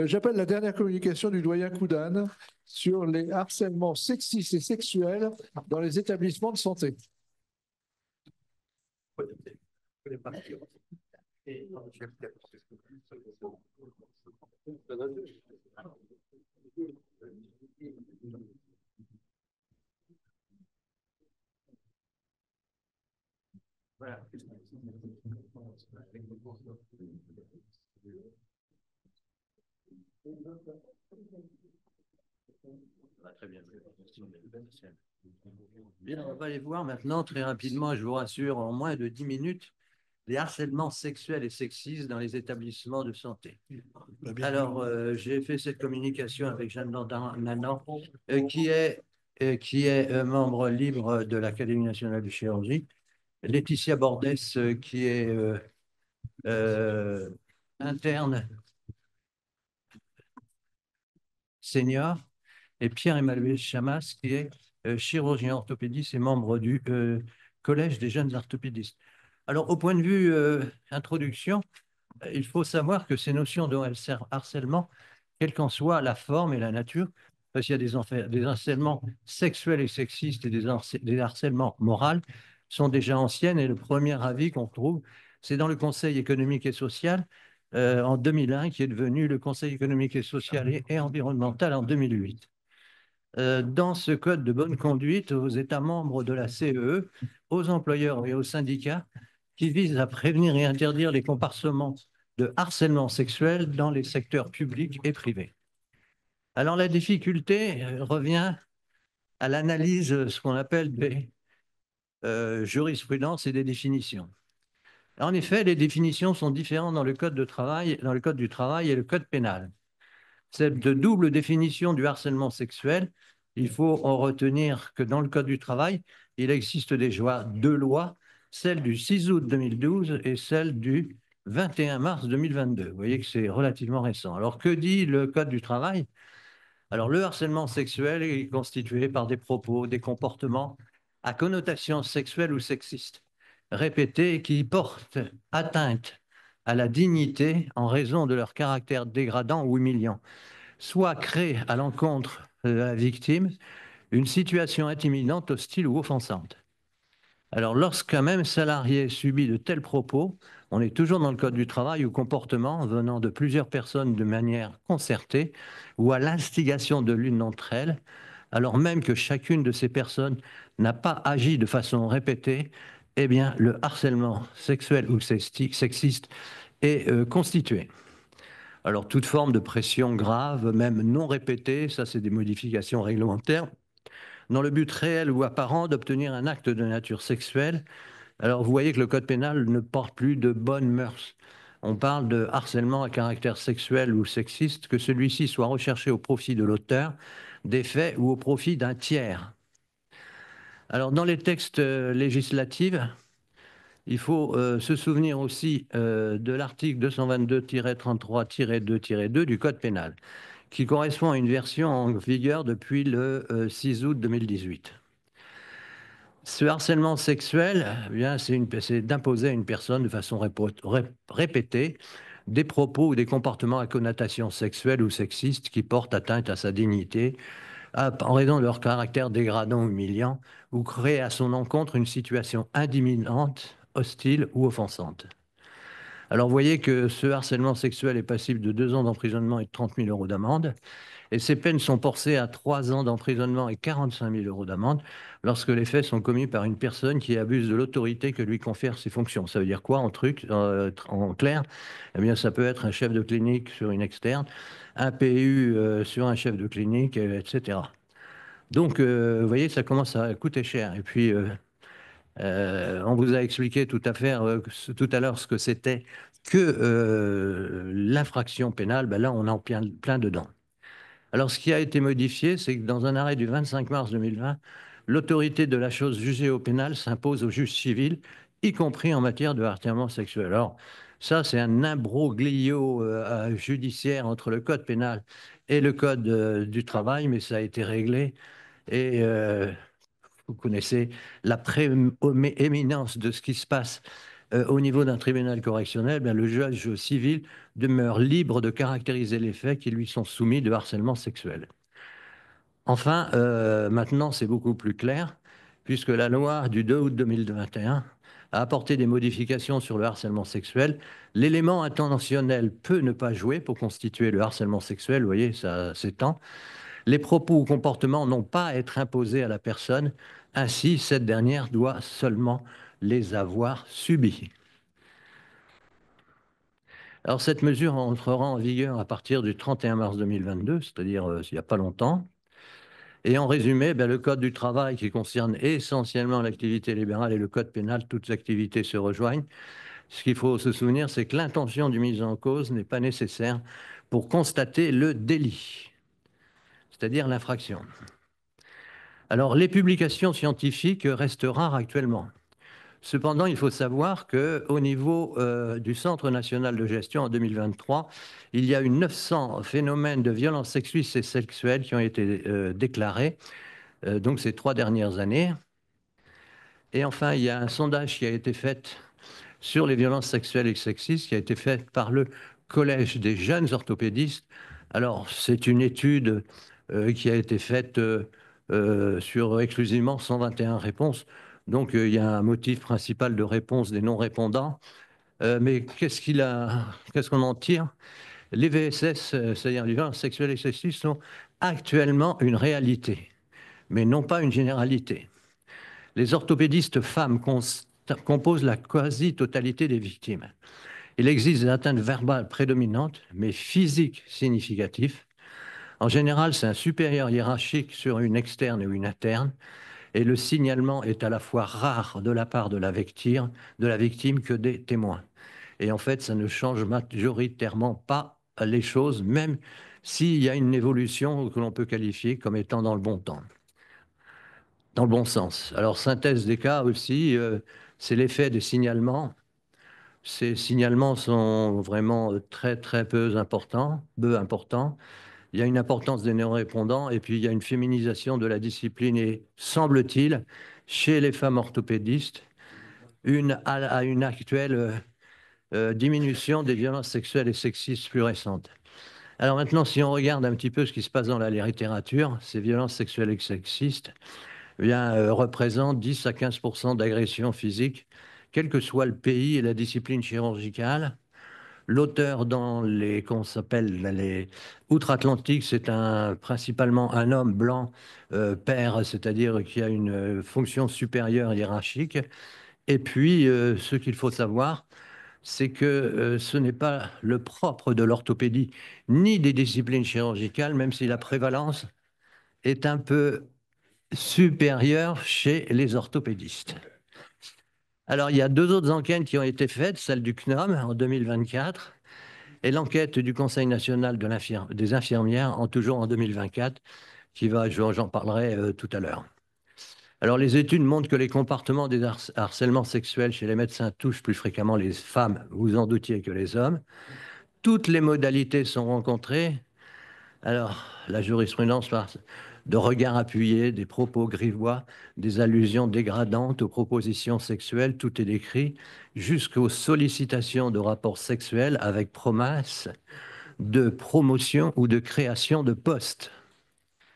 J'appelle la dernière communication du doyen Koudane sur les harcèlements sexistes et sexuels dans les établissements de santé. Voilà. Très bien. Bien, on va aller voir maintenant très rapidement, je vous rassure, en moins de 10 minutes, les harcèlements sexuels et sexistes dans les établissements de santé. Alors, j'ai fait cette communication avec Jeanne Nanan, qui est membre libre de l'Académie nationale de chirurgie, Laetitia Bordès, qui est interne senior, et Pierre-Emmanuel Chamas, qui est chirurgien orthopédiste et membre du Collège des jeunes orthopédistes. Alors, au point de vue introduction, il faut savoir que ces notions de harcèlement, quelle qu'en soit la forme et la nature, parce qu'il y a des harcèlements sexuels et sexistes et des harcèlements moraux, sont déjà anciennes, et le premier avis qu'on trouve, c'est dans le Conseil économique et social en 2001, qui est devenu le Conseil économique et social et environnemental en 2008. Dans ce code de bonne conduite aux États membres de la CEE, aux employeurs et aux syndicats, qui vise à prévenir et interdire les comportements de harcèlement sexuel dans les secteurs publics et privés. Alors la difficulté revient à l'analyse, ce qu'on appelle des jurisprudences et des définitions. En effet, les définitions sont différentes dans le code du travail et le code pénal. Cette double définition du harcèlement sexuel, il faut en retenir que dans le code du travail, il existe déjà deux lois, celle du 6 août 2012 et celle du 21 mars 2022. Vous voyez que c'est relativement récent. Alors, que dit le code du travail? Alors, le harcèlement sexuel est constitué par des propos, des comportements à connotation sexuelle ou sexiste, répétés, qui portent atteinte à la dignité en raison de leur caractère dégradant ou humiliant, soit créer à l'encontre de la victime une situation intimidante, hostile ou offensante. Alors, lorsqu'un même salarié subit de tels propos, on est toujours dans le code du travail ou comportement venant de plusieurs personnes de manière concertée ou à l'instigation de l'une d'entre elles, alors même que chacune de ces personnes n'a pas agi de façon répétée, eh bien, le harcèlement sexuel ou sexiste est constitué. Alors, toute forme de pression grave, même non répétée, ça c'est des modifications réglementaires, dans le but réel ou apparent d'obtenir un acte de nature sexuelle. Alors, vous voyez que le code pénal ne porte plus de bonnes mœurs. On parle de harcèlement à caractère sexuel ou sexiste, que celui-ci soit recherché au profit de l'auteur des faits ou au profit d'un tiers. Alors, dans les textes législatifs, il faut se souvenir aussi de l'article 222-33-2-2 du Code pénal, qui correspond à une version en vigueur depuis le 6 août 2018. Ce harcèlement sexuel, eh bien, c'est d'imposer à une personne de façon répétée des propos ou des comportements à connotation sexuelle ou sexiste qui portent atteinte à sa dignité en raison de leur caractère dégradant ou humiliant, ou créer à son encontre une situation intimidante, hostile ou offensante. Alors, vous voyez que ce harcèlement sexuel est passible de 2 ans d'emprisonnement et de 30 000 € d'amende. Et ces peines sont portées à 3 ans d'emprisonnement et 45 000 € d'amende lorsque les faits sont commis par une personne qui abuse de l'autorité que lui confèrent ses fonctions. Ça veut dire quoi en clair? Eh bien, ça peut être un chef de clinique sur une externe, un PU sur un chef de clinique, etc. Donc, vous voyez, ça commence à coûter cher. Et puis, on vous a expliqué tout à l'heure ce que c'était que l'infraction pénale. Ben là, on est en plein dedans. Alors, ce qui a été modifié, c'est que dans un arrêt du 25 mars 2020, l'autorité de la chose jugée au pénal s'impose au juge civil, y compris en matière de harcèlement sexuel. Alors, ça, c'est un imbroglio judiciaire entre le code pénal et le code du travail, mais ça a été réglé. Et vous connaissez la prééminence de ce qui se passe au niveau d'un tribunal correctionnel, le juge civil demeure libre de caractériser les faits qui lui sont soumis de harcèlement sexuel. Enfin, maintenant, c'est beaucoup plus clair, puisque la loi du 2 août 2021 a apporté des modifications sur le harcèlement sexuel. L'élément intentionnel peut ne pas jouer pour constituer le harcèlement sexuel, vous voyez, ça s'étend. Les propos ou comportements n'ont pas à être imposés à la personne, ainsi cette dernière doit seulement les avoir subis. Alors cette mesure entrera en vigueur à partir du 31 mars 2022, c'est-à-dire il n'y a pas longtemps. Et en résumé, le Code du travail qui concerne essentiellement l'activité libérale et le Code pénal, toutes activités se rejoignent. Ce qu'il faut se souvenir, c'est que l'intention du mis en cause n'est pas nécessaire pour constater le délit, c'est-à-dire l'infraction. Alors, les publications scientifiques restent rares actuellement. Cependant, il faut savoir qu'au niveau du Centre national de gestion en 2023, il y a eu 900 phénomènes de violences sexistes et sexuelles qui ont été déclarés, donc ces 3 dernières années. Et enfin, il y a un sondage qui a été fait sur les violences sexuelles et sexistes, qui a été fait par le Collège des jeunes orthopédistes. Alors, c'est une étude qui a été faite sur exclusivement 121 réponses. Donc, il y a un motif principal de réponse des non-répondants. Mais qu'est-ce qu'on en tire? Les VSS, c'est-à-dire les violences sexuelles et sexistes, sont actuellement une réalité, mais non pas une généralité. Les orthopédistes femmes composent la quasi-totalité des victimes. Il existe des atteintes verbales prédominantes, mais physiques significatives. En général, c'est un supérieur hiérarchique sur une externe ou une interne, et le signalement est à la fois rare de la part de la victime que des témoins. Et en fait, ça ne change majoritairement pas les choses, même s'il y a une évolution que l'on peut qualifier comme étant dans le bon temps. Dans le bon sens. Alors, synthèse des cas aussi, c'est l'effet des signalements. Ces signalements sont vraiment très, très peu importants. Il y a une importance des non-répondants et puis il y a une féminisation de la discipline et, semble-t-il, chez les femmes orthopédistes, à une actuelle diminution des violences sexuelles et sexistes plus récentes. Alors maintenant, si on regarde un petit peu ce qui se passe dans la littérature, ces violences sexuelles et sexistes représentent 10 à 15% d'agressions physiques, quel que soit le pays et la discipline chirurgicale. L'auteur dans qu'on s'appelle les outre-Atlantique, c'est principalement un homme blanc, père, c'est-à-dire qui a une fonction supérieure hiérarchique. Et puis, ce qu'il faut savoir, c'est que ce n'est pas le propre de l'orthopédie, ni des disciplines chirurgicales, même si la prévalence est un peu supérieure chez les orthopédistes. Alors, il y a 2 autres enquêtes qui ont été faites, celle du CNOM en 2024 et l'enquête du Conseil national des infirmières, toujours en 2024, j'en parlerai tout à l'heure. Alors, les études montrent que les comportements des harcèlements sexuels chez les médecins touchent plus fréquemment les femmes, vous en doutiez, que les hommes. Toutes les modalités sont rencontrées. Alors, la jurisprudence parle de regards appuyés, des propos grivois, des allusions dégradantes aux propositions sexuelles, tout est décrit, jusqu'aux sollicitations de rapports sexuels avec promesse de promotion ou de création de postes.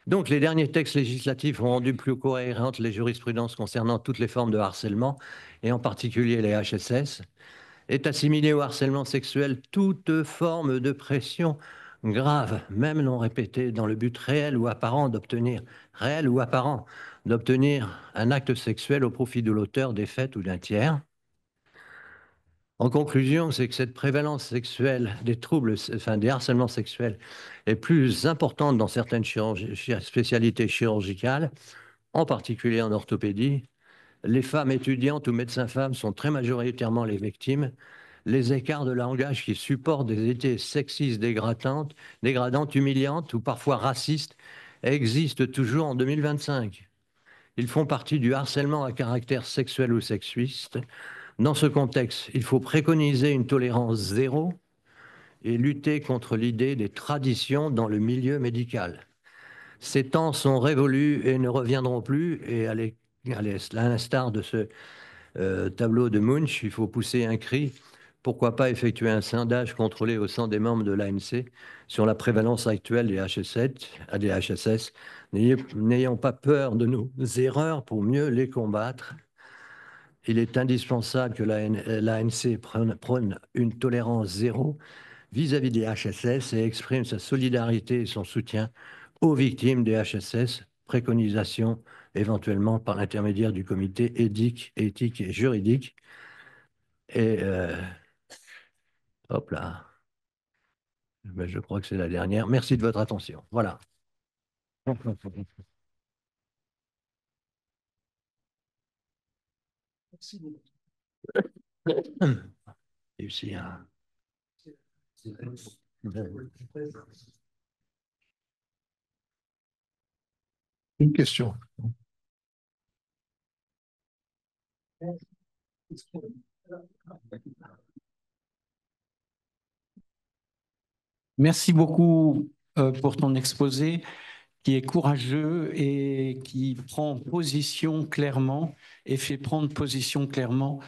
Donc, les derniers textes législatifs ont rendu plus cohérentes les jurisprudences concernant toutes les formes de harcèlement, et en particulier les HSS. Est assimilée au harcèlement sexuel toute forme de pression grave, même non répétée, dans le but réel ou apparent d'obtenir un acte sexuel au profit de l'auteur des faits ou d'un tiers. En conclusion, c'est que cette prévalence sexuelle des troubles, des harcèlements sexuels est plus importante dans certaines spécialités chirurgicales, en particulier en orthopédie. Les femmes étudiantes ou médecins femmes sont très majoritairement les victimes. Les écarts de langage qui supportent des idées sexistes dégradantes, humiliantes ou parfois racistes existent toujours en 2025. Ils font partie du harcèlement à caractère sexuel ou sexiste. Dans ce contexte, il faut préconiser une tolérance zéro et lutter contre l'idée des traditions dans le milieu médical. Ces temps sont révolus et ne reviendront plus, et à l'instar de ce tableau de Munch, il faut pousser un cri. Pourquoi pas effectuer un sondage contrôlé au sein des membres de l'ANC sur la prévalence actuelle des HSS. N'ayons pas peur de nos erreurs pour mieux les combattre. Il est indispensable que l'ANC prenne une tolérance zéro vis-à-vis des HSS et exprime sa solidarité et son soutien aux victimes des HSS, préconisation éventuellement par l'intermédiaire du comité éthique et juridique. Et hop là, ben, je crois que c'est la dernière. Merci de votre attention. Voilà. Merci beaucoup. Et aussi un... Une question. Merci beaucoup pour ton exposé qui est courageux et qui prend position clairement et fait prendre position clairement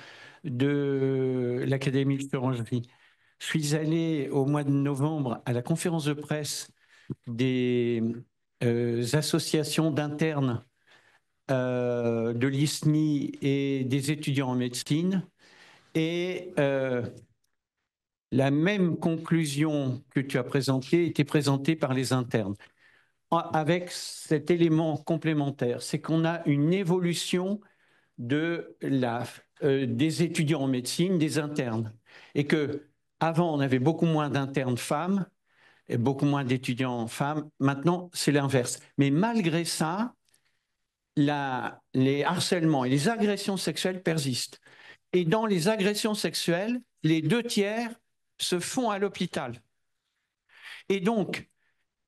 de l'Académie de chirurgie. Je suis allé au mois de novembre à la conférence de presse des associations d'internes de l'ISNI et des étudiants en médecine et la même conclusion que tu as présentée était présentée par les internes, avec cet élément complémentaire, c'est qu'on a une évolution des étudiants en médecine, des internes, et que avant on avait beaucoup moins d'internes femmes et beaucoup moins d'étudiants femmes. Maintenant, c'est l'inverse. Mais malgré ça, les harcèlements et les agressions sexuelles persistent. Et dans les agressions sexuelles, les 2/3 se font à l'hôpital. Et donc,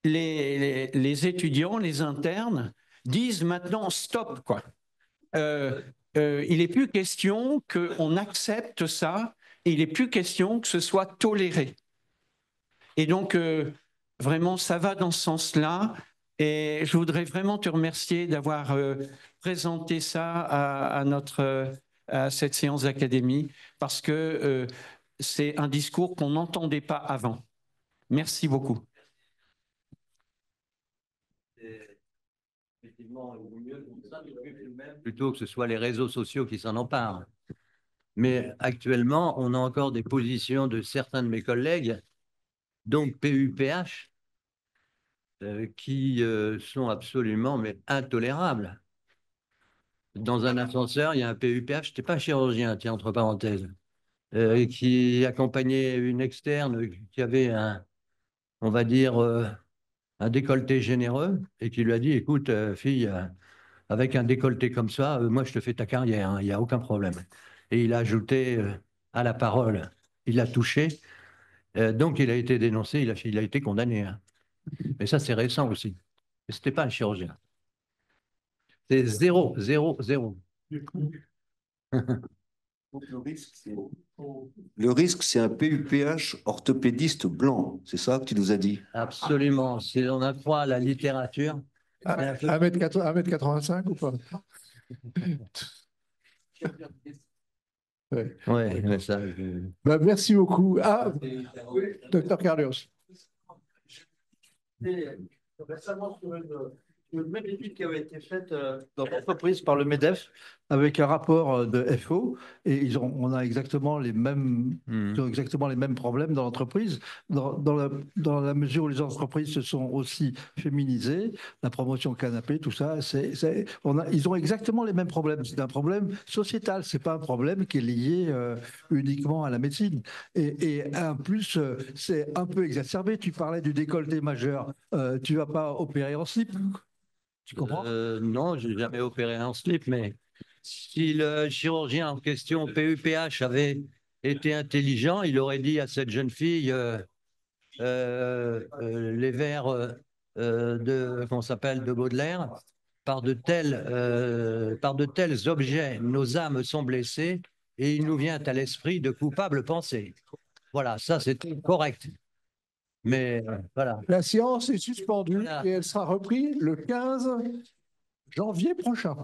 les étudiants, les internes, disent maintenant stop, quoi. Il n'est plus question qu'on accepte ça, et il n'est plus question que ce soit toléré. Et donc, vraiment, ça va dans ce sens-là. Et je voudrais vraiment te remercier d'avoir présenté ça à cette séance d'académie, parce que c'est un discours qu'on n'entendait pas avant. Merci beaucoup. Effectivement, il vaut mieux plutôt que ce soit les réseaux sociaux qui s'en emparent. Mais actuellement, on a encore des positions de certains de mes collègues, donc PUPH, qui sont absolument intolérables. Dans un ascenseur, il y a un PUPH, je n'étais pas chirurgien, tiens, entre parenthèses, qui accompagnait une externe qui avait on va dire, un décolleté généreux et qui lui a dit, écoute, fille, avec un décolleté comme ça, moi, je te fais ta carrière, hein, il n'y a aucun problème. Et il a ajouté à la parole, il l'a touché. Donc, il a été dénoncé, il a été condamné. Hein. Mais ça, c'est récent aussi. Ce n'était pas un chirurgien. C'est 0, 0, 0. Le risque, c'est un PUPH orthopédiste blanc. C'est ça que tu nous as dit? Absolument. Si l'on en croit la littérature. 1m85 ou pas? Ouais. Ouais, mais ça, Ben, merci beaucoup. Ah, docteur Carlos. Récemment, sur une même étude qui avait été faite dans l'entreprise par le MEDEF avec un rapport de FO et on a exactement les mêmes, ils ont exactement les mêmes problèmes dans l'entreprise dans la mesure où les entreprises se sont aussi féminisées, la promotion canapé, tout ça, ils ont exactement les mêmes problèmes. C'est un problème sociétal, c'est pas un problème qui est lié uniquement à la médecine. Et en plus, c'est un peu exacerbé. Tu parlais du décolleté majeur. Tu vas pas opérer en slip? Tu comprends? Non, je n'ai jamais opéré en slip, mais si le chirurgien en question, PUPH, avait été intelligent, il aurait dit à cette jeune fille les vers qu'on s'appelle de Baudelaire, par de tels objets, nos âmes sont blessées et il nous vient à l'esprit de coupables pensées. Voilà, ça c'est correct. Mais voilà. La séance est suspendue Voilà. et elle sera reprise le 15 janvier prochain.